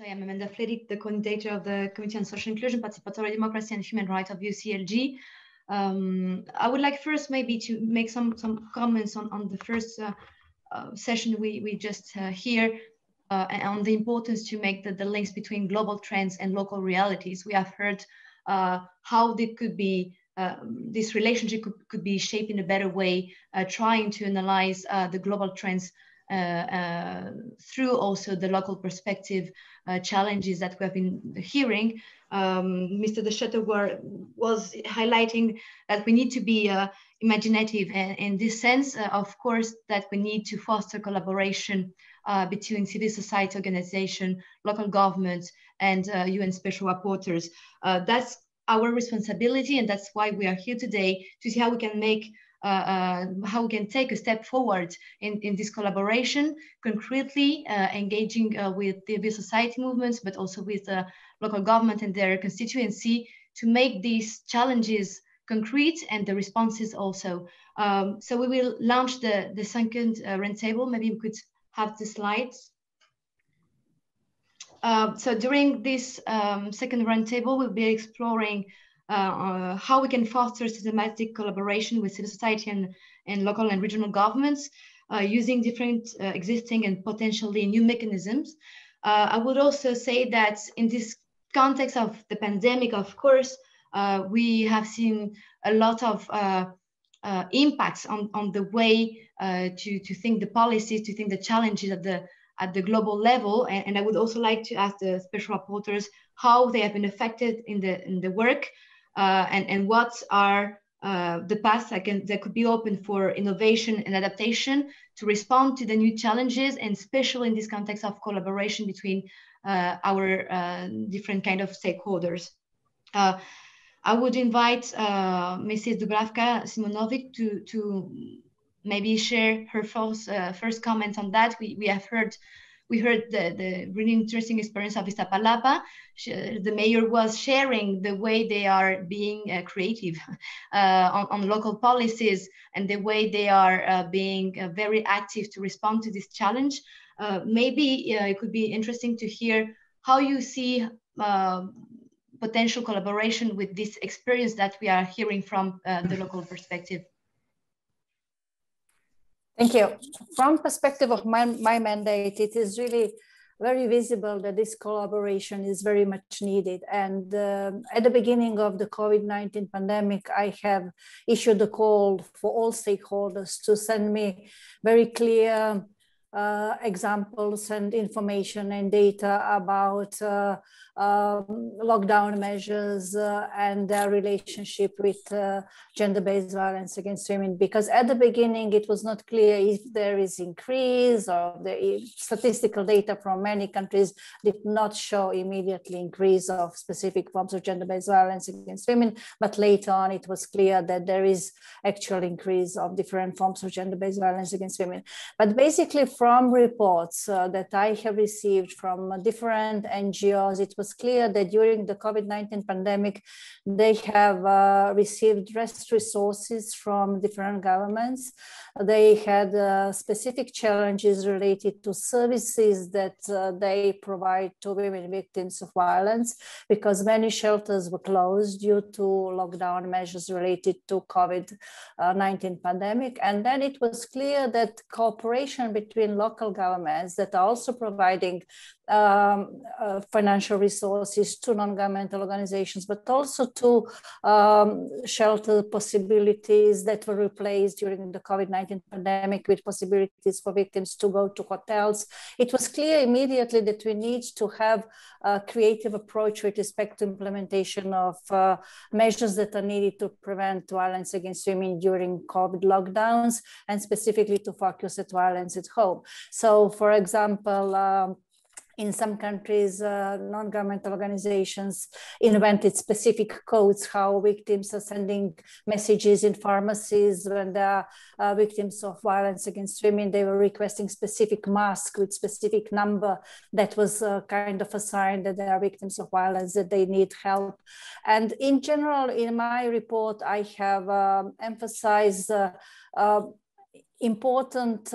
I am Amanda Fledig, the coordinator of the Committee on Social Inclusion, Participatory Democracy and Human Rights of UCLG. I would like first maybe to make some comments on the first session we just hear and on the importance to make the links between global trends and local realities. We have heard how they could be this relationship could be shaped in a better way, trying to analyze the global trends through also the local perspective challenges that we have been hearing. Mr. De Schutter was highlighting that we need to be imaginative, and in this sense, of course, that we need to foster collaboration between civil society organization, local governments, and UN Special Rapporteurs. That's our responsibility, and that's why we are here today, to see how we can make how we can take a step forward in this collaboration, concretely engaging with the civil society movements, but also with the local government and their constituency, to make these challenges concrete and the responses also. So we will launch the second roundtable. Maybe we could have the slides. So during this second roundtable, we'll be exploring how we can foster systematic collaboration with civil society and local and regional governments using different existing and potentially new mechanisms. I would also say that in this context of the pandemic, of course, we have seen a lot of impacts on the way to think the policies, to think the challenges at the global level. And I would also like to ask the special rapporteurs how they have been affected in the work, and what are the paths that could be open for innovation and adaptation to respond to the new challenges, and especially in this context of collaboration between our different kind of stakeholders. I would invite Mrs. Dubravka Simonovic to maybe share her first comment on that. We heard the really interesting experience of Iztapalapa. The mayor was sharing the way they are being creative on local policies, and the way they are being very active to respond to this challenge. Maybe it could be interesting to hear how you see potential collaboration with this experience that we are hearing from the local perspective. Thank you. From perspective of my mandate, it is really very visible that this collaboration is very much needed. And at the beginning of the COVID-19 pandemic, I have issued a call for all stakeholders to send me very clear examples and information and data about lockdown measures and their relationship with gender-based violence against women, because at the beginning it was not clear if there is increase, or the statistical data from many countries did not show immediately increase of specific forms of gender-based violence against women, but later on it was clear that there is actual increase of different forms of gender-based violence against women. But basically from reports that I have received from different NGOs, it was clear that during the COVID-19 pandemic, they have received less resources from different governments. They had specific challenges related to services that they provide to women victims of violence, because many shelters were closed due to lockdown measures related to COVID-19 pandemic. And then it was clear that cooperation between local governments that are also providing financial resources to non-governmental organizations, but also to shelter possibilities that were replaced during the COVID-19 pandemic with possibilities for victims to go to hotels. It was clear immediately that we need to have a creative approach with respect to implementation of measures that are needed to prevent violence against women during COVID lockdowns, and specifically to focus at violence at home. So, for example, in some countries, non-governmental organizations invented specific codes how victims are sending messages in pharmacies when they are victims of violence against women. They were requesting specific masks with specific number that was kind of a sign that they are victims of violence, that they need help. And in general, in my report, I have emphasized important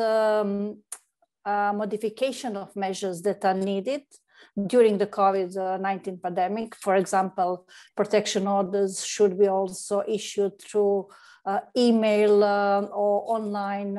modification of measures that are needed during the COVID-19 pandemic. For example, protection orders should be also issued through email or online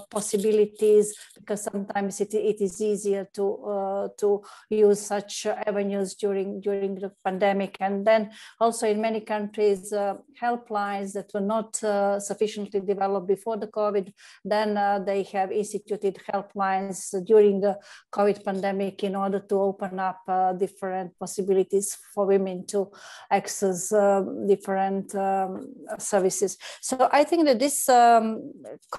possibilities, because sometimes it is easier to use such avenues during the pandemic. And then also in many countries, helplines that were not sufficiently developed before the COVID, then they have instituted helplines during the COVID pandemic in order to open up different possibilities for women to access different services. So I think that this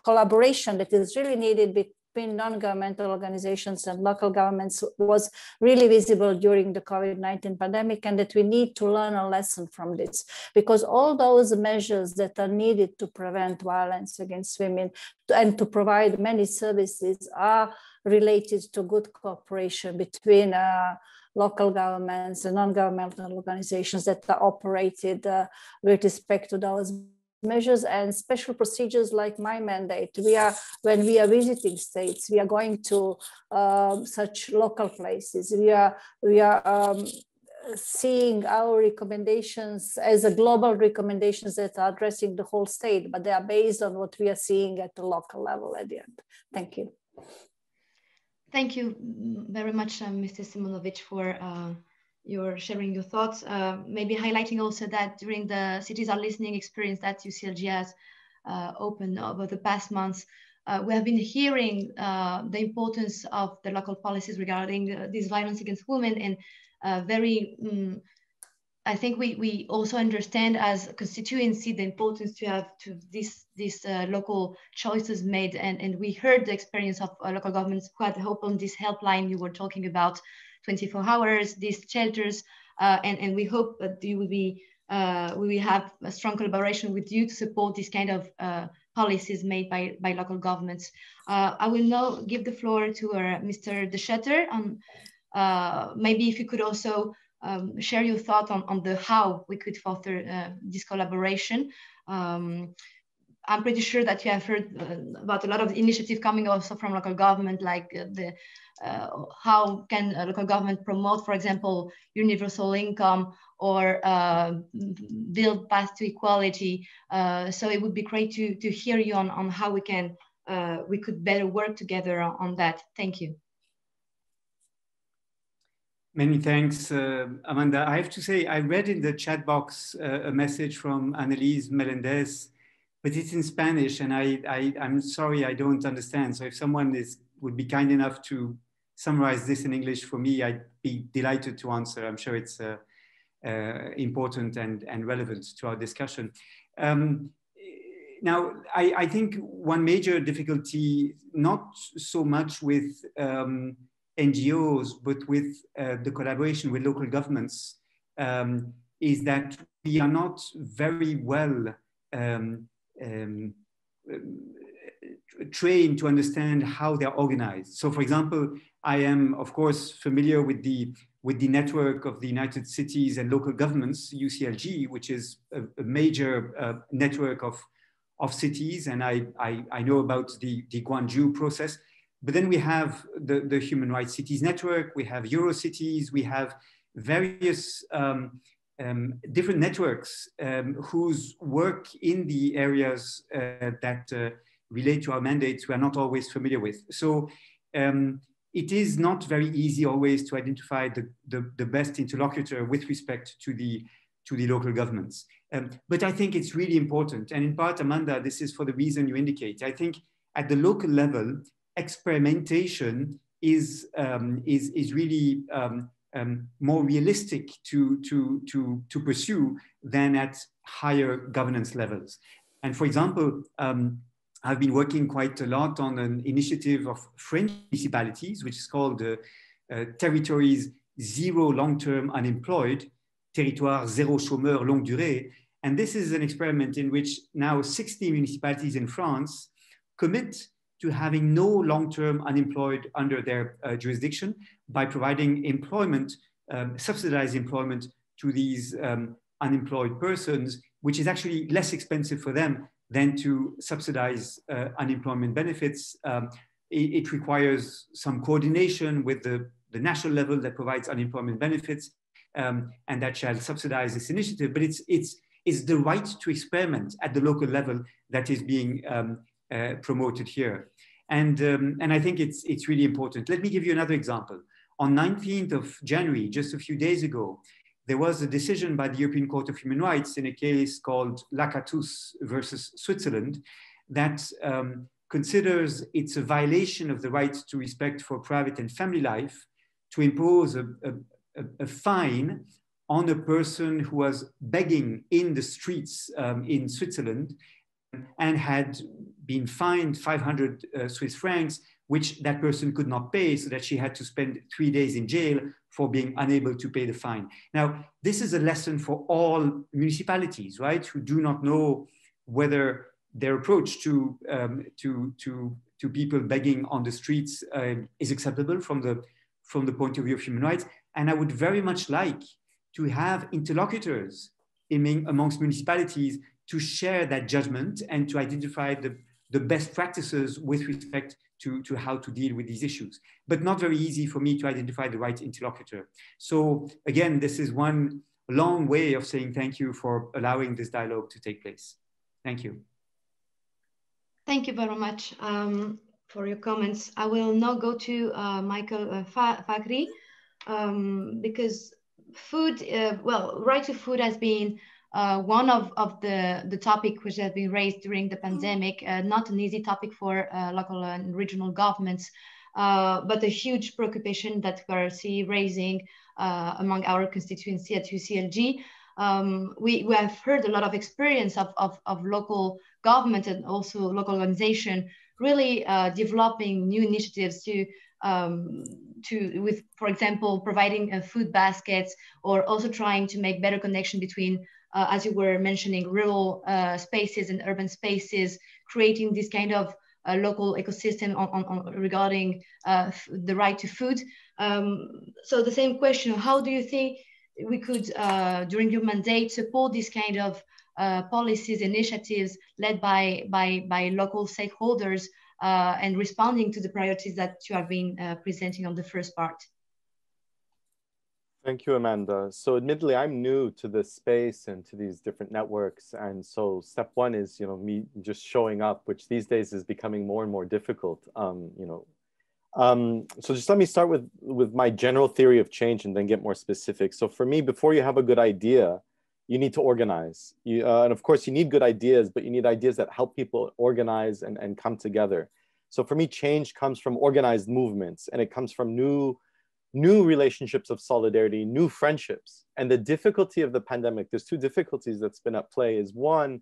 collaboration that is really needed between non-governmental organizations and local governments was really visible during the COVID-19 pandemic, and that we need to learn a lesson from this, because all those measures that are needed to prevent violence against women and to provide many services are related to good cooperation between local governments and non-governmental organizations that are operated with respect to those measures and special procedures. Like my mandate, when we are visiting states, we are going to such local places. We are seeing our recommendations as a global recommendations that are addressing the whole state, but they are based on what we are seeing at the local level at the end. Thank you. Thank you very much, Mr. Simonovic, for your sharing your thoughts. Maybe highlighting also that during the Cities Are Listening experience that UCLG has opened over the past months, we have been hearing the importance of the local policies regarding this violence against women, and I think we also understand as a constituency the importance to have these local choices made, and we heard the experience of local governments who had opened this helpline you were talking about, 24 hours, these shelters, and we hope that we will have a strong collaboration with you to support this kind of policies made by local governments. I will now give the floor to Mr. De Schutter. Maybe if you could also share your thought on the how we could foster this collaboration. I'm pretty sure that you have heard about a lot of initiatives coming also from local government, like how can a local government promote, for example, universal income or build path to equality. So it would be great to hear you on how we could better work together on that. Thank you. Many thanks, Amanda. I have to say, I read in the chat box a message from Annelise Melendez, but it's in Spanish, and I'm sorry, I don't understand. So if someone would be kind enough to summarize this in English for me, I'd be delighted to answer. I'm sure it's important and relevant to our discussion. Now, I think one major difficulty, not so much with NGOs, but with the collaboration with local governments, is that we are not very well trained to understand how they're organized. So for example, I am of course familiar with the network of the United Cities and Local Governments, UCLG, which is a major network of cities, and I know about the Gwangju process. But then we have the Human Rights Cities Network, we have Eurocities, we have various different networks whose work in the areas that relate to our mandates we are not always familiar with. So it is not very easy always to identify the best interlocutor with respect to the local governments. But I think it's really important. And in part, Amanda, this is for the reason you indicate. I think at the local level, experimentation is really more realistic to pursue than at higher governance levels. And for example, I've been working quite a lot on an initiative of French municipalities, which is called Territories Zero Long-Term Unemployed, Territoire Zéro Chômeur Longue Durée. And this is an experiment in which now 60 municipalities in France commit to having no long-term unemployed under their jurisdiction by providing employment, subsidized employment to these unemployed persons, which is actually less expensive for them than to subsidize unemployment benefits. It requires some coordination with the the national level that provides unemployment benefits, and that shall subsidize this initiative, but it's the right to experiment at the local level that is being promoted here. And I think it's really important. Let me give you another example. On 19th of January, just a few days ago, there was a decision by the European Court of Human Rights in a case called Lacatus versus Switzerland that considers it's a violation of the right to respect for private and family life to impose a fine on a person who was begging in the streets in Switzerland and had been fined 500 Swiss francs, which that person could not pay, so that she had to spend 3 days in jail for being unable to pay the fine. Now, this is a lesson for all municipalities, right, who do not know whether their approach to people begging on the streets is acceptable from the point of view of human rights. And I would very much like to have interlocutors amongst municipalities to share that judgment and to identify the best practices with respect to how to deal with these issues. But not very easy for me to identify the right interlocutor. So again, this is one long way of saying thank you for allowing this dialogue to take place. Thank you. Thank you very much for your comments. I will now go to Michael Fakhri, because food, well, right to food has been one of the topic which has been raised during the pandemic, not an easy topic for local and regional governments, but a huge preoccupation that we're raising among our constituency at UCLG. We have heard a lot of experience of local government and also local organization really developing new initiatives with, for example, providing food baskets, or also trying to make better connection between, as you were mentioning, rural spaces and urban spaces, creating this kind of local ecosystem regarding the right to food. So the same question, how do you think we could, during your mandate, support this kind of policies, initiatives led by local stakeholders and responding to the priorities that you have been presenting on the first part? Thank you, Amanda. So admittedly, I'm new to this space and to these different networks. And so step one is, me just showing up, which these days is becoming more and more difficult, So just let me start with my general theory of change and then get more specific. So for me, before you have a good idea, you need to organize. And of course, you need good ideas, but you need ideas that help people organize and come together. So for me, change comes from organized movements, and it comes from new relationships of solidarity, new friendships. And the difficulty of the pandemic, there's two difficulties that's been at play, is one,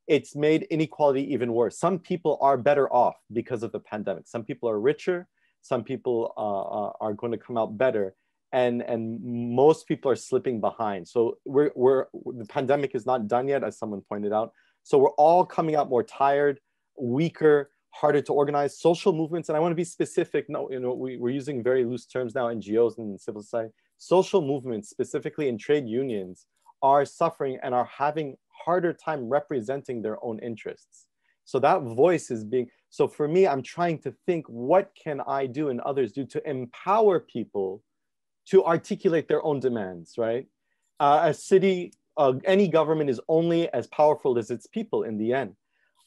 it's made inequality even worse. Some people are better off because of the pandemic. Some people are richer, some people are going to come out better, and most people are slipping behind. So the pandemic is not done yet, as someone pointed out. So we're all coming out more tired, weaker, harder to organize. Social movements, and I want to be specific. No, we're using very loose terms now, NGOs and civil society. Social movements, specifically in trade unions, are suffering and are having harder time representing their own interests. So that voice is being, so for me, I'm trying to think, what can I do and others do to empower people to articulate their own demands, right? A city, any government is only as powerful as its people in the end.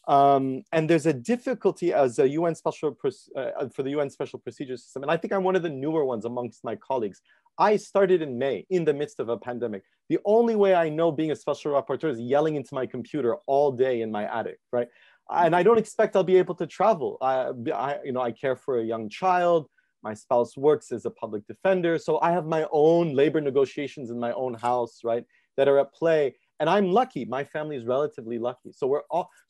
And there's a difficulty as a UN special for the UN Special Procedures System. And I think I'm one of the newer ones amongst my colleagues. I started in May in the midst of a pandemic. The only way I know being a special rapporteur is yelling into my computer all day in my attic, right? And I don't expect I'll be able to travel. I care for a young child. My spouse works as a public defender. So I have my own labor negotiations in my own house, right, that are at play. And I'm lucky, my family is relatively lucky. So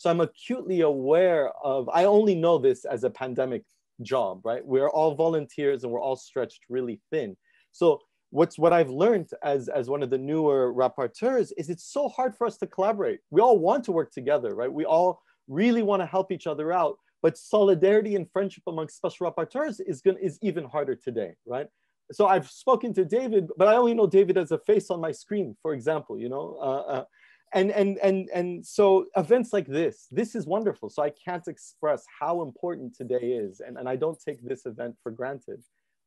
I'm acutely aware of, I only know this as a pandemic job, right? We're all volunteers and we're all stretched really thin. So what I've learned as one of the newer rapporteurs is it's so hard for us to collaborate. We all want to work together, right? We all really want to help each other out, but solidarity and friendship amongst special rapporteurs is even harder today, right? So I've spoken to David, but I only know David as a face on my screen, for example, and so events like this is wonderful. So I can't express how important today is, and I don't take this event for granted.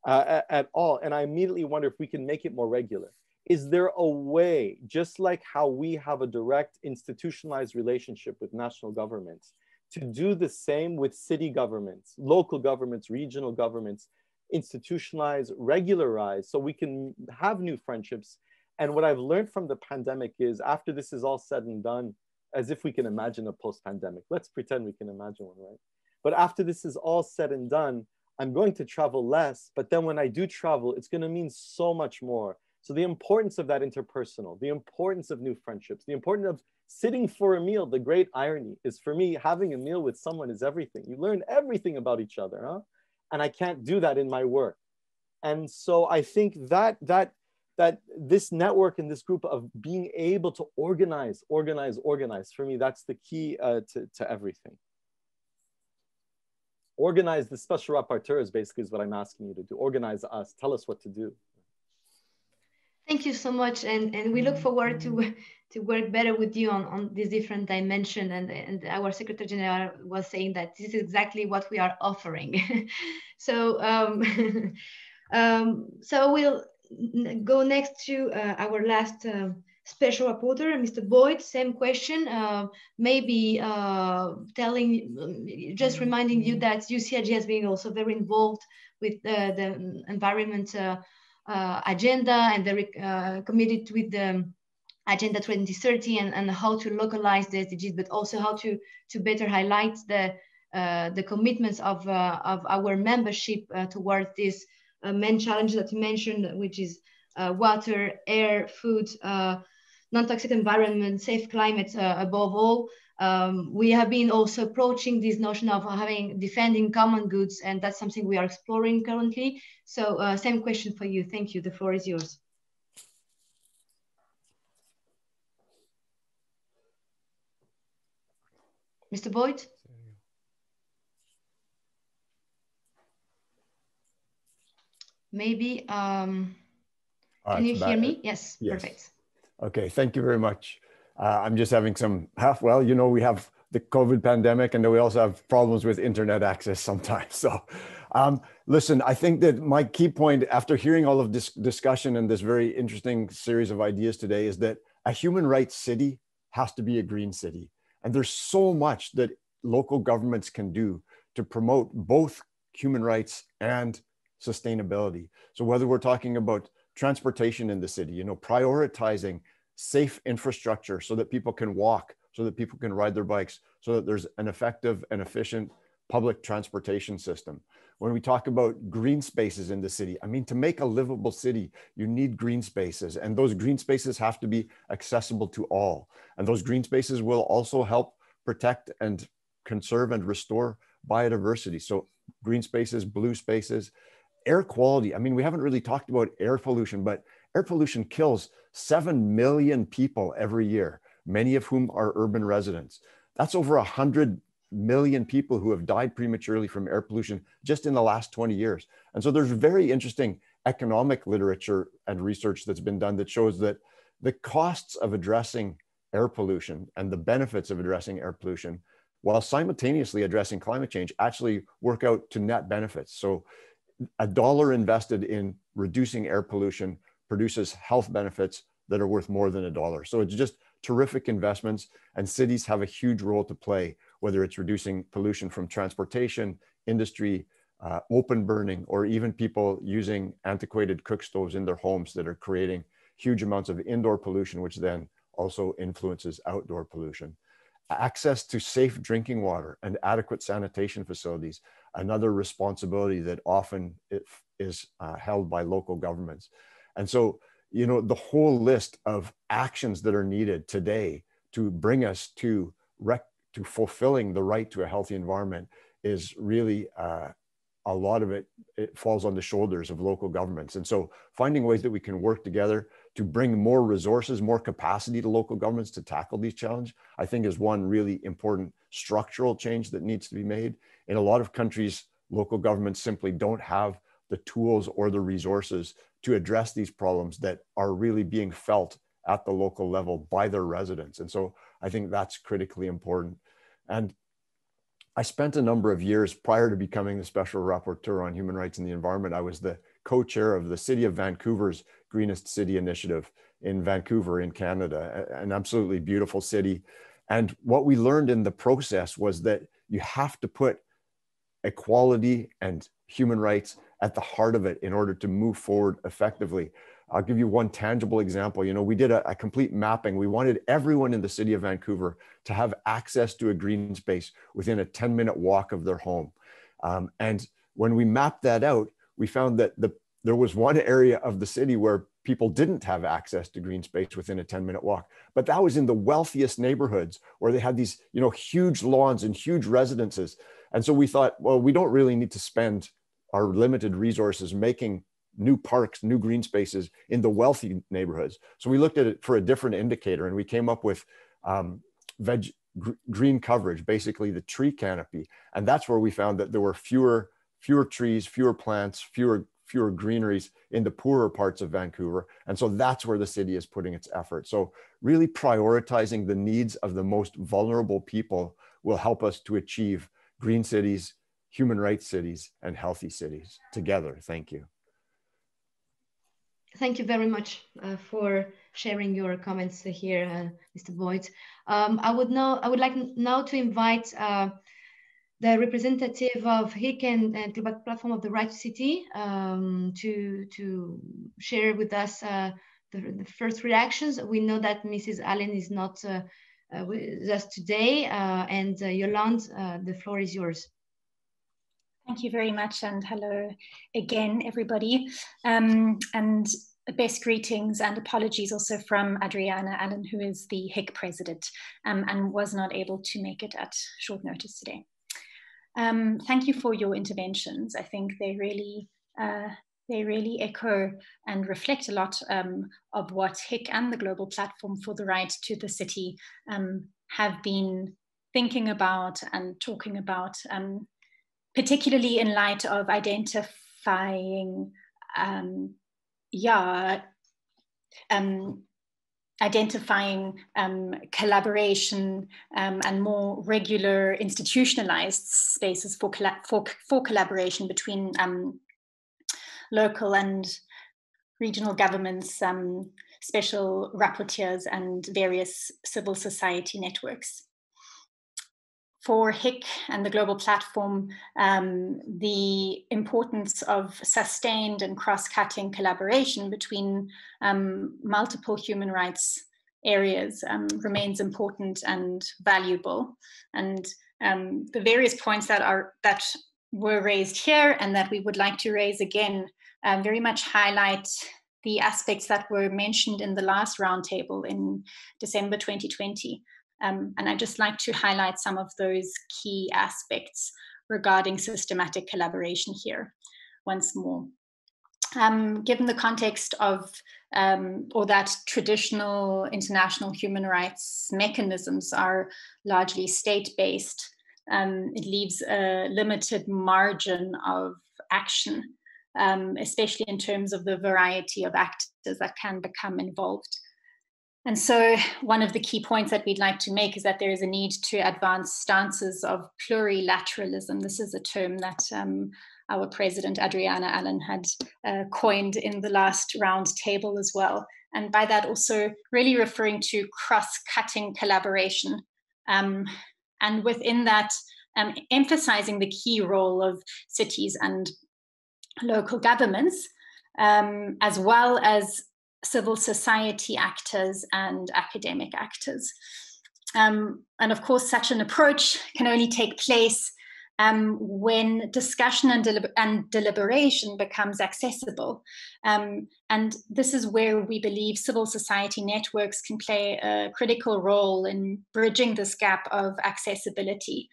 at all. And I immediately wonder if we can make it more regular. Is there a way, just like how we have a direct institutionalized relationship with national governments, to do the same with city governments, local governments, regional governments, institutionalize, regularize, so we can have new friendships? And what I've learned from the pandemic is, after this is all said and done, as if we can imagine a post-pandemic, let's pretend we can imagine one, right? But after this is all said and done, I'm going to travel less, but then when I do travel, it's going to mean so much more. So the importance of that interpersonal, the importance of new friendships, the importance of sitting for a meal, the great irony is, for me, having a meal with someone is everything. You learn everything about each other, huh? And I can't do that in my work. And so I think that this network and this group of being able to organize, for me, that's the key to everything. Organize the special rapporteurs, basically, is what I'm asking you to do. Organize us, tell us what to do. Thank you so much, and we look forward to work better with you on these different dimensions. And our Secretary General was saying that this is exactly what we are offering. So so we'll go next to our last special rapporteur, Mr. Boyd. Same question, maybe just reminding you that UCLG has been also very involved with the environment agenda, and very committed with the Agenda 2030 and how to localize the SDGs, but also how to better highlight the commitments of our membership towards this main challenge that you mentioned, which is water, air, food, non-toxic environment, safe climate above all. We have been also approaching this notion of defending common goods, and that's something we are exploring currently. So same question for you. Thank you. The floor is yours. Mr. Boyd? Maybe, can you hear me? Yes, yes, perfect. Okay, thank you very much. I'm just having some well, you know, we have the COVID pandemic, and then we also have problems with internet access sometimes. So listen, I think that my key point after hearing all of this discussion and this very interesting series of ideas today is that a human rights city has to be a green city. And there's so much that local governments can do to promote both human rights and sustainability. So whether we're talking about transportation in the city, you know, prioritizing safe infrastructure so that people can walk, so that people can ride their bikes, so that there's an effective and efficient public transportation system. When we talk about green spaces in the city, I mean, to make a livable city, you need green spaces, and those green spaces have to be accessible to all. And those green spaces will also help protect and conserve and restore biodiversity. So green spaces, blue spaces, air quality. I mean, we haven't really talked about air pollution, but air pollution kills 7 million people every year, many of whom are urban residents. That's over 100 million people who have died prematurely from air pollution just in the last 20 years. And so there's very interesting economic literature and research that's been done that shows that the costs of addressing air pollution and the benefits of addressing air pollution, while simultaneously addressing climate change, actually work out to net benefits. So $1 invested in reducing air pollution produces health benefits that are worth more than $1. So it's just terrific investments, and cities have a huge role to play, whether it's reducing pollution from transportation, industry, open burning, or even people using antiquated cook stoves in their homes that are creating huge amounts of indoor pollution, which then also influences outdoor pollution. Access to safe drinking water and adequate sanitation facilities, another responsibility that often is held by local governments. And so, you know, the whole list of actions that are needed today to bring us to fulfilling the right to a healthy environment is really, a lot of it falls on the shoulders of local governments. And so finding ways that we can work together to bring more resources, more capacity to local governments to tackle these challenges, I think is one really important structural change that needs to be made. In a lot of countries, local governments simply don't have the tools or the resources to address these problems that are really being felt at the local level by their residents. And so I think that's critically important. And I spent a number of years prior to becoming the Special Rapporteur on Human Rights and the Environment. I was the co-chair of the City of Vancouver's Greenest City Initiative in Vancouver in Canada, an absolutely beautiful city. And what we learned in the process was that you have to put equality and human rights at the heart of it in order to move forward effectively. I'll give you one tangible example. You know, we did a complete mapping. We wanted everyone in the city of Vancouver to have access to a green space within a 10-minute walk of their home. And when we mapped that out, we found that there was one area of the city where people didn't have access to green space within a 10-minute walk, but that was in the wealthiest neighborhoods where they had these, you know, huge lawns and huge residences. And so we thought, well, we don't really need to spend our limited resources making new parks, new green spaces in the wealthy neighborhoods. So we looked at it for a different indicator, and we came up with green coverage, basically the tree canopy. And that's where we found that there were fewer trees, fewer plants, fewer greeneries in the poorer parts of Vancouver. And so that's where the city is putting its effort. So really prioritizing the needs of the most vulnerable people will help us to achieve green cities, human rights cities, and healthy cities together. Thank you. Thank you very much for sharing your comments here, Mr. Boyd. I would like now to invite the representative of HIC and Global Platform of the Right City to share with us the first reactions. We know that Mrs. Allen is not with us today, and Yolande, the floor is yours. Thank you very much, and hello again, everybody. And best greetings and apologies also from Adriana Allen, who is the HIC president and was not able to make it at short notice today. Thank you for your interventions. I think they really echo and reflect a lot of what HIC and the Global Platform for the Right to the City have been thinking about and talking about, particularly in light of identifying collaboration and more regular institutionalized spaces for collaboration between local and regional governments, special rapporteurs, and various civil society networks. For HIC and the Global Platform, the importance of sustained and cross-cutting collaboration between multiple human rights areas remains important and valuable. And the various points that were raised here and that we would like to raise again very much highlight the aspects that were mentioned in the last roundtable in December 2020. And I'd just like to highlight some of those key aspects regarding systematic collaboration here once more. Given the context of, or that traditional international human rights mechanisms are largely state-based, it leaves a limited margin of action, especially in terms of the variety of actors that can become involved. And so one of the key points that we'd like to make is that there is a need to advance stances of plurilateralism. This is a term that our president, Adriana Allen, had coined in the last round table as well. And by that also really referring to cross-cutting collaboration. And within that, emphasizing the key role of cities and local governments, as well as civil society actors and academic actors. And of course, such an approach can only take place when discussion and deliberation becomes accessible. And this is where we believe civil society networks can play a critical role in bridging this gap of accessibility,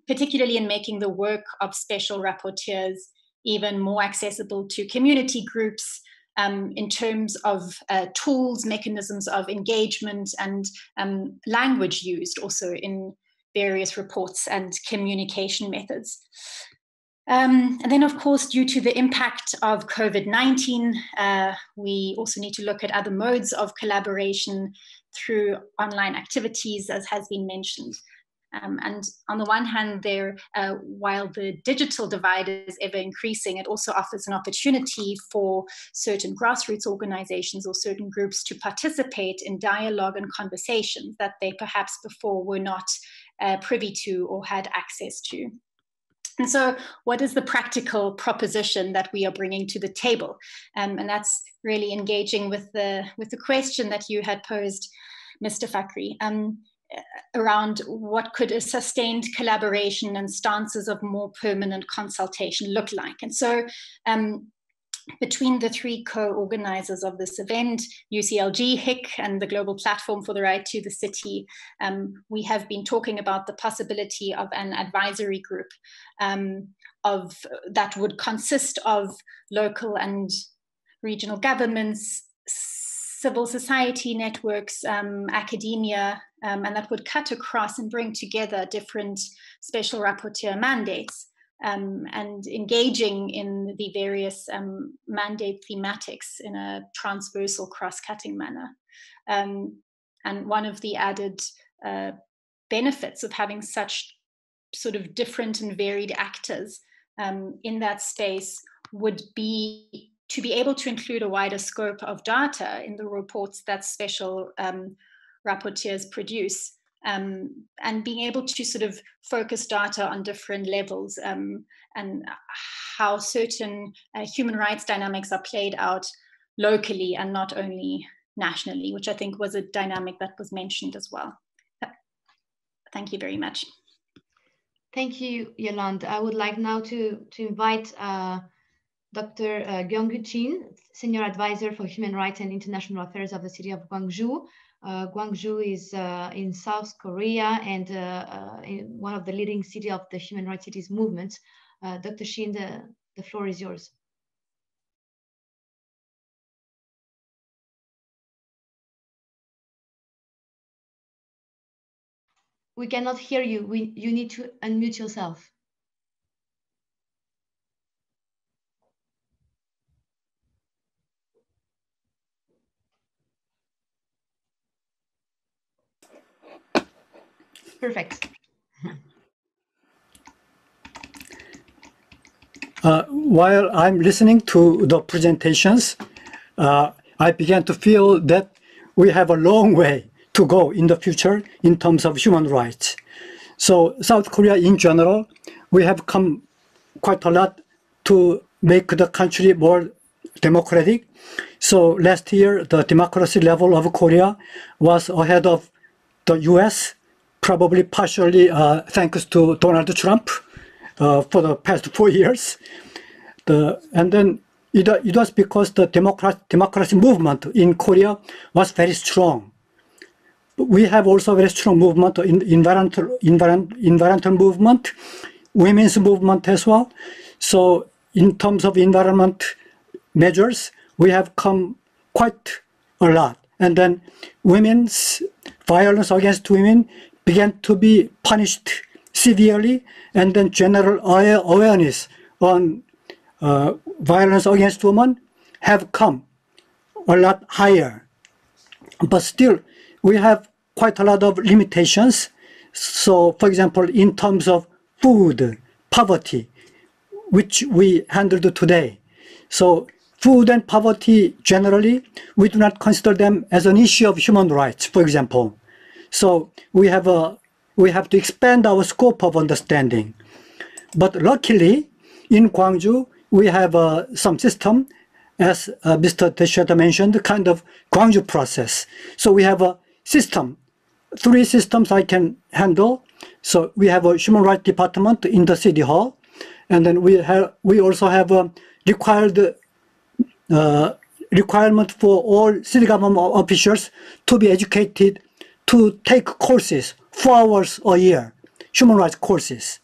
particularly in making the work of special rapporteurs even more accessible to community groups, in terms of tools, mechanisms of engagement, and language used also in various reports and communication methods. And then, of course, due to the impact of COVID-19, we also need to look at other modes of collaboration through online activities, as has been mentioned. And on the one hand, while the digital divide is ever increasing, it also offers an opportunity for certain grassroots organizations or certain groups to participate in dialogue and conversations that they perhaps before were not privy to or had access to. And so what is the practical proposition that we are bringing to the table? And that's really engaging with the question that you had posed, Mr. Fakhri, around what could a sustained collaboration and stances of more permanent consultation look like. And so between the three co-organizers of this event, UCLG, HIC, and the Global Platform for the Right to the City, we have been talking about the possibility of an advisory group that would consist of local and regional governments, civil society networks, academia, and that would cut across and bring together different special rapporteur mandates. And engaging in the various mandate thematics in a transversal cross-cutting manner. And one of the added benefits of having such sort of different and varied actors in that space would be to be able to include a wider scope of data in the reports that special rapporteurs produce. And being able to sort of focus data on different levels and how certain human rights dynamics are played out locally and not only nationally, which I think was a dynamic that was mentioned as well. Thank you very much. Thank you, Yolande. I would like now to invite Dr. Gyeonggu Jin, Senior Advisor for Human Rights and International Affairs of the city of Gwangju. Gwangju is in South Korea and in one of the leading cities of the human rights cities movement. Dr. Shin, the floor is yours. We cannot hear you. You need to unmute yourself. Perfect. While I'm listening to the presentations, I began to feel that we have a long way to go in the future in terms of human rights. So South Korea in general, we have come quite a lot to make the country more democratic. So last year, the democracy level of Korea was ahead of the US, probably partially thanks to Donald Trump for the past 4 years. And then it was because the democracy movement in Korea was very strong. We have also very strong movement in environmental movement, women's movement as well. So in terms of environment measures, we have come quite a lot. And then women's violence against women began to be punished severely, and then general awareness on violence against women have come a lot higher. But still, we have quite a lot of limitations. So, for example, in terms of food, poverty, which we handled today. So, food and poverty generally, we do not consider them as an issue of human rights, for example. So we have to expand our scope of understanding. But luckily, in Gwangju, we have some system, as Mr. Teshada mentioned, kind of Gwangju process. So we have a system, 3 systems I can handle. So we have a human rights department in the city hall, and then we also have a requirement for all city government officials to be educated to take courses, 4 hours a year, human rights courses.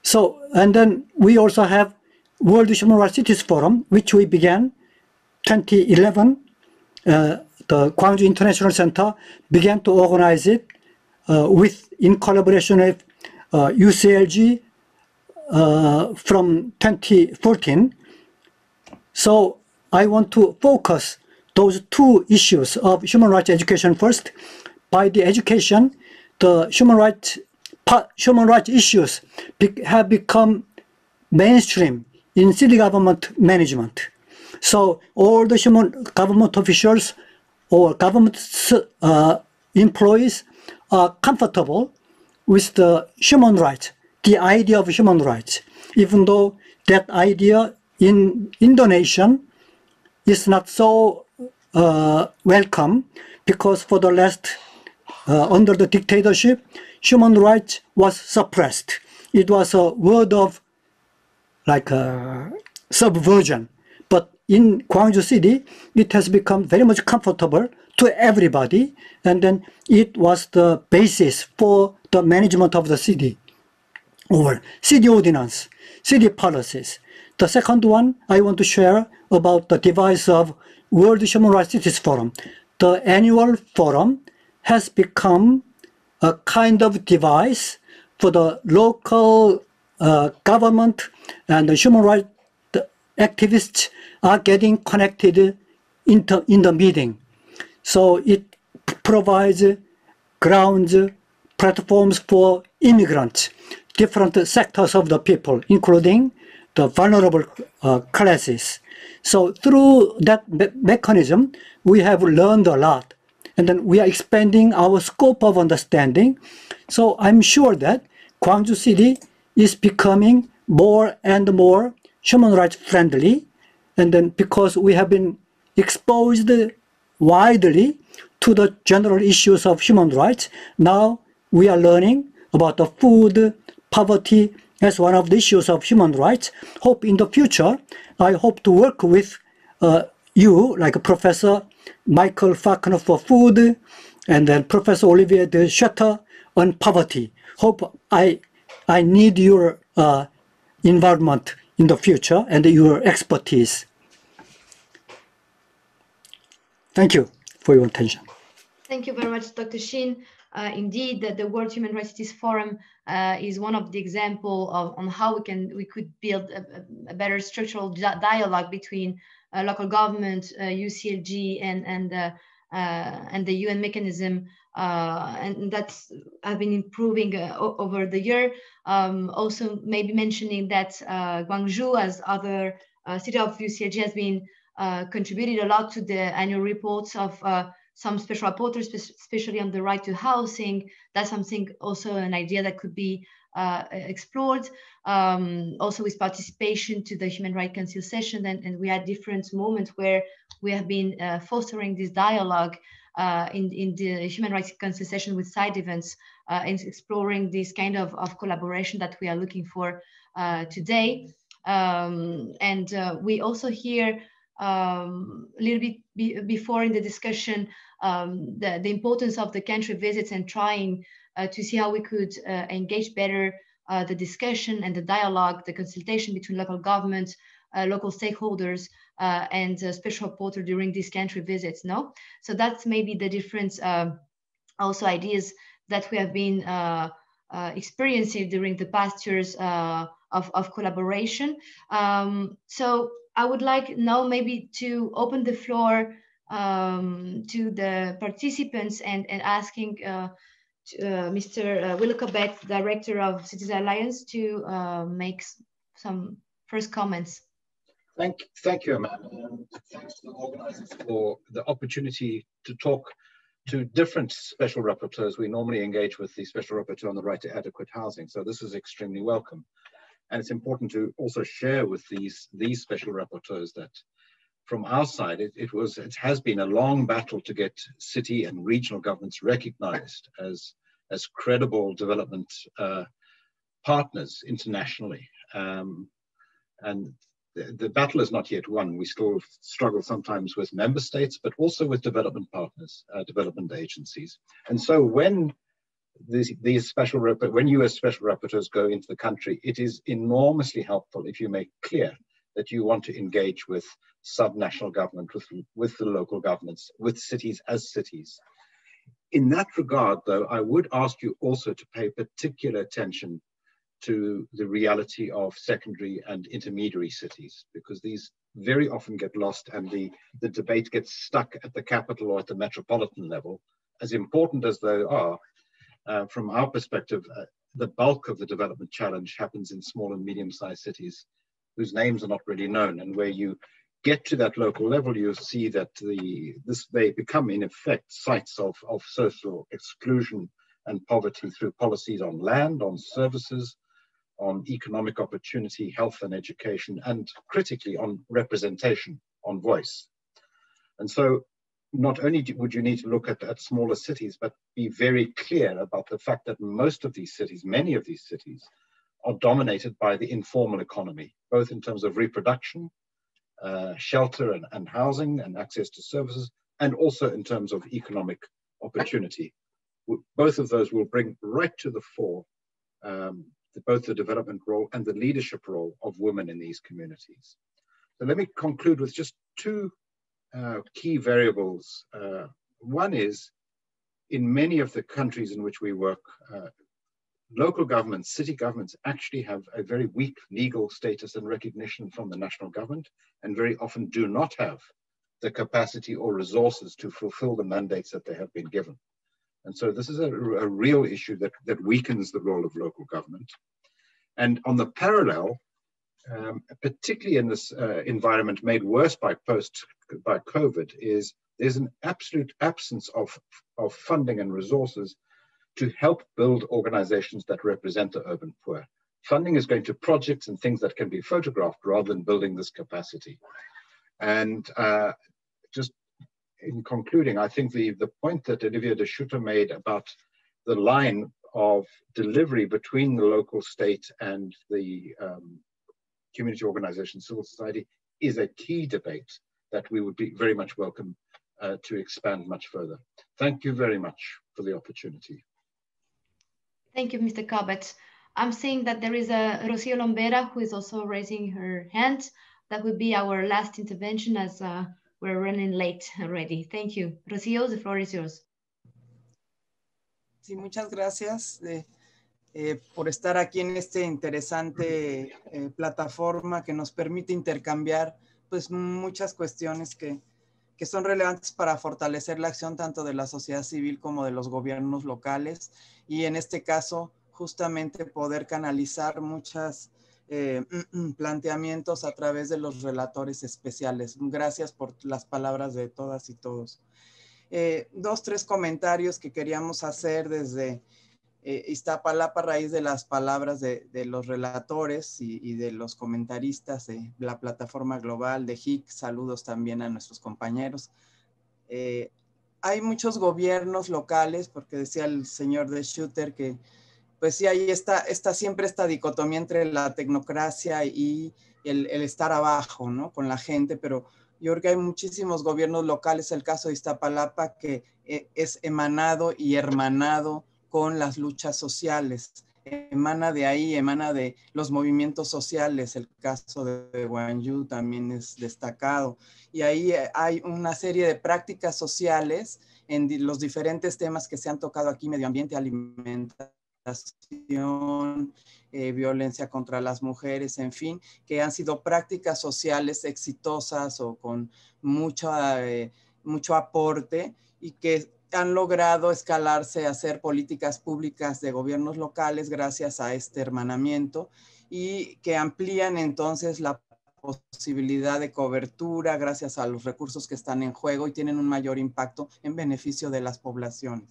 So, and then we also have World Human Rights Cities Forum, which we began 2011. The Gwangju International Center began to organize it in collaboration with UCLG from 2014. So I want to focus those 2 issues of human rights education first. By the education, the human rights issues have become mainstream in city government management. So all the human government officials or government employees are comfortable with the human rights, the idea of human rights, even though that idea in Indonesia is not so welcome, because for the last, under the dictatorship, human rights was suppressed. It was a word of like subversion. But in Gwangju City, it has become very much comfortable to everybody, and then it was the basis for the management of the city, or city ordinance, city policies. The second one I want to share about the device of World Human Rights Cities Forum. The annual forum has become a kind of device for the local government, and the human rights activists are getting connected in the meeting. So it provides grounds, platforms for immigrants, different sectors of the people, including the vulnerable classes. So through that mechanism, we have learned a lot, and then we are expanding our scope of understanding. So I'm sure that Gwangju City is becoming more and more human rights friendly, and then because we have been exposed widely to the general issues of human rights, now we are learning about the food, poverty as one of the issues of human rights. Hope in the future, I hope to work with you, like Professor Michael Faulkner for food, and then Professor Olivier de Schutter on poverty. Hope I need your involvement in the future and your expertise. Thank you for your attention. Thank you very much, Dr. Shin. Indeed, the World Human Rights Cities Forum is one of the examples on how we could build a better structural dialogue between local government, UCLG, and the UN mechanism, and that's have been improving over the year. Also, maybe mentioning that Gwangju, as other city of UCLG, has been contributed a lot to the annual reports of some special rapporteurs, especially on the right to housing. That's something, also an idea that could be explored. Also with participation to the Human Rights Council session, and we had different moments where we have been fostering this dialogue in the Human Rights Council session with side events, and exploring this kind of collaboration that we are looking for today. And we also hear a little bit before in the discussion the importance of the country visits and trying to see how we could engage better the discussion and the dialogue, the consultation between local governments, local stakeholders, and special rapporteur during these country visits. No, so that's maybe the different also ideas that we have been experiencing during the past years of collaboration. So I would like now maybe to open the floor to the participants and asking Mr. Wilco Beck, Director of Citizen Alliance, to make some first comments. Thank you, Amanda, and thanks to the organizers for the opportunity to talk to different special rapporteurs. We normally engage with the Special Rapporteur on the right to adequate housing, so this is extremely welcome. And it's important to also share with these special rapporteurs that from our side, it has been a long battle to get city and regional governments recognized as credible development partners internationally. And the battle is not yet won. We still struggle sometimes with member states, but also with development partners, development agencies. And so when US special rapporteurs go into the country, it is enormously helpful if you make clear that you want to engage with subnational government, with the local governments, with cities as cities. In that regard, though, I would ask you also to pay particular attention to the reality of secondary and intermediary cities, because these very often get lost and the debate gets stuck at the capital or at the metropolitan level. As important as they are, From our perspective, the bulk of the development challenge happens in small and medium-sized cities whose names are not really known, and where you get to that local level, you'll see that they become, in effect, sites of social exclusion and poverty through policies on land, on services, on economic opportunity, health and education, and critically on representation, on voice. And so not only would you need to look at smaller cities, but be very clear about the fact that most of these cities, many of these cities, are dominated by the informal economy, both in terms of reproduction, shelter and housing and access to services, and also in terms of economic opportunity. Both of those will bring right to the fore both the development role and the leadership role of women in these communities. So let me conclude with just two key variables. One is, in many of the countries in which we work, local governments, city governments actually have a very weak legal status and recognition from the national government, and very often do not have the capacity or resources to fulfill the mandates that they have been given. And so this is a real issue that weakens the role of local government. And on the parallel, particularly in this environment made worse by COVID, there's an absolute absence of funding and resources to help build organizations that represent the urban poor. Funding is going to projects and things that can be photographed rather than building this capacity. And just in concluding, I think the point that Olivia de Schutter made about the line of delivery between the local state and the community organization, civil society, is a key debate that we would be very much welcome to expand much further. Thank you very much for the opportunity. Thank you, Mr. Corbett. I'm seeing that there is a Rocio Lombera who is also raising her hand. That would be our last intervention, as we're running late already. Thank you. Rocio, the floor is yours. Sí, muchas gracias por estar aquí en esta interesante plataforma que nos permite intercambiar pues, muchas cuestiones que son relevantes para fortalecer la acción tanto de la sociedad civil como de los gobiernos locales, y en este caso justamente poder canalizar muchos planteamientos a través de los relatores especiales. Gracias por las palabras de todas y todos. Dos, tres comentarios que queríamos hacer desde Iztapalapa a raíz de las palabras de los relatores y de los comentaristas de la plataforma global de HIC. Saludos también a nuestros compañeros. Hay muchos gobiernos locales, porque decía el señor de Schutter que pues sí, ahí está siempre esta dicotomía entre la tecnocracia y el estar abajo, ¿no? Con la gente, pero yo creo que hay muchísimos gobiernos locales, el caso de Iztapalapa, que es emanado y hermanado con las luchas sociales. Emana de ahí, emana de los movimientos sociales. El caso de Guangzhou también es destacado. Y ahí hay una serie de prácticas sociales en los diferentes temas que se han tocado aquí: medio ambiente, alimentación, violencia contra las mujeres, en fin, que han sido prácticas sociales exitosas o con mucho aporte, y que han logrado escalarse a ser políticas públicas de gobiernos locales gracias a este hermanamiento, y que amplían entonces la posibilidad de cobertura gracias a los recursos que están en juego y tienen un mayor impacto en beneficio de las poblaciones.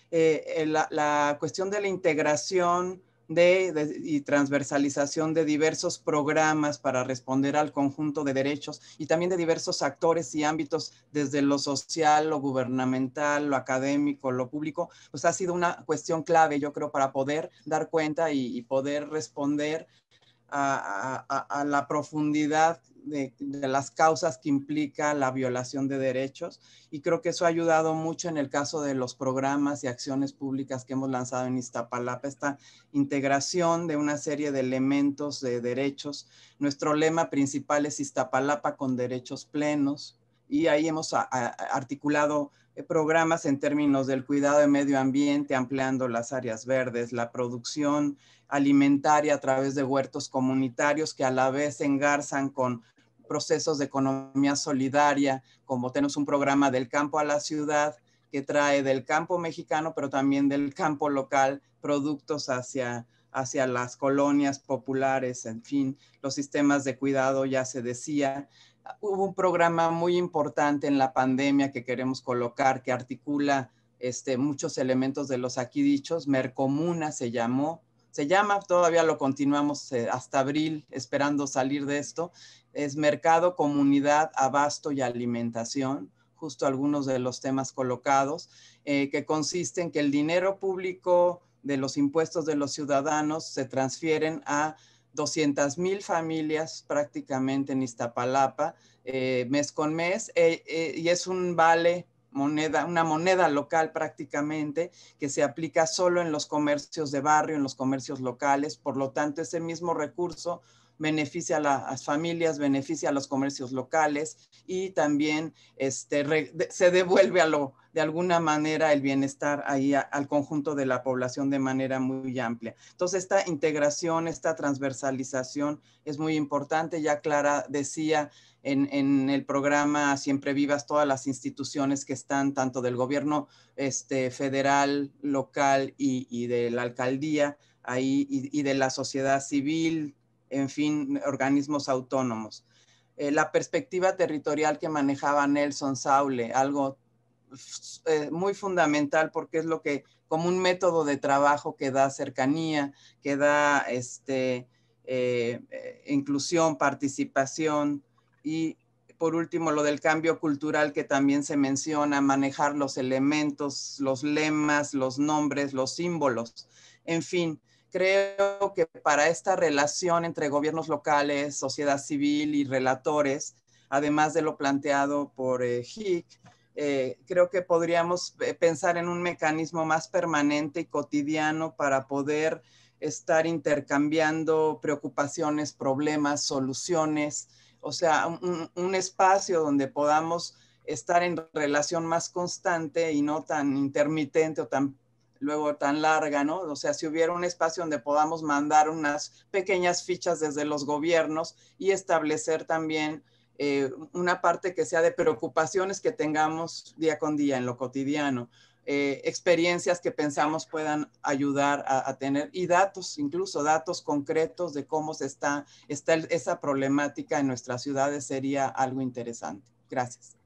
La cuestión de la integración y transversalización de diversos programas para responder al conjunto de derechos, y también de diversos actores y ámbitos, desde lo social, lo gubernamental, lo académico, lo público, pues ha sido una cuestión clave, yo creo, para poder dar cuenta y poder responder a la profundidad de las causas que implica la violación de derechos, y creo que eso ha ayudado mucho en el caso de los programas y acciones públicas que hemos lanzado en Iztapalapa, esta integración de una serie de elementos de derechos. Nuestro lema principal es Iztapalapa con derechos plenos, y ahí hemos articulado programas en términos del cuidado de medio ambiente, ampliando las áreas verdes, la producción alimentaria a través de huertos comunitarios que a la vez se engarzan con procesos de economía solidaria, como tenemos un programa del campo a la ciudad, que trae del campo mexicano, pero también del campo local, productos hacia las colonias populares, en fin, los sistemas de cuidado, ya se decía. Hubo un programa muy importante en la pandemia que queremos colocar, que articula muchos elementos de los aquí dichos. Mercomuna se llama, todavía lo continuamos hasta abril, esperando salir de esto. Es mercado, comunidad, abasto y alimentación, justo algunos de los temas colocados, que consiste en que el dinero público de los impuestos de los ciudadanos se transfieren a 200,000 familias prácticamente en Iztapalapa, mes con mes, y es un vale, una moneda local prácticamente, que se aplica solo en los comercios de barrio, en los comercios locales. Por lo tanto, ese mismo recurso beneficia a las familias, beneficia a los comercios locales y también se devuelve de alguna manera el bienestar ahí al conjunto de la población de manera muy amplia. Entonces, esta integración, esta transversalización es muy importante. Ya Clara decía en el programa Siempre Vivas todas las instituciones que están, tanto del gobierno federal, local y de la alcaldía ahí, y de la sociedad civil, en fin, organismos autónomos. La perspectiva territorial que manejaba Nelson Saule, algo muy fundamental, porque es lo que, como un método de trabajo que da cercanía, que da inclusión, participación, y por último lo del cambio cultural que también se menciona, manejar los elementos, los lemas, los nombres, los símbolos, en fin. Creo que para esta relación entre gobiernos locales, sociedad civil y relatores, además de lo planteado por Hick, creo que podríamos pensar en un mecanismo más permanente y cotidiano para poder estar intercambiando preocupaciones, problemas, soluciones, o sea, un espacio donde podamos estar en relación más constante y no tan intermitente o luego tan larga, ¿no? O sea, si hubiera un espacio donde podamos mandar unas pequeñas fichas desde los gobiernos y establecer también una parte que sea de preocupaciones que tengamos día con día en lo cotidiano, experiencias que pensamos puedan ayudar a tener, y datos, incluso datos concretos de cómo está esa problemática en nuestras ciudades, sería algo interesante. Gracias.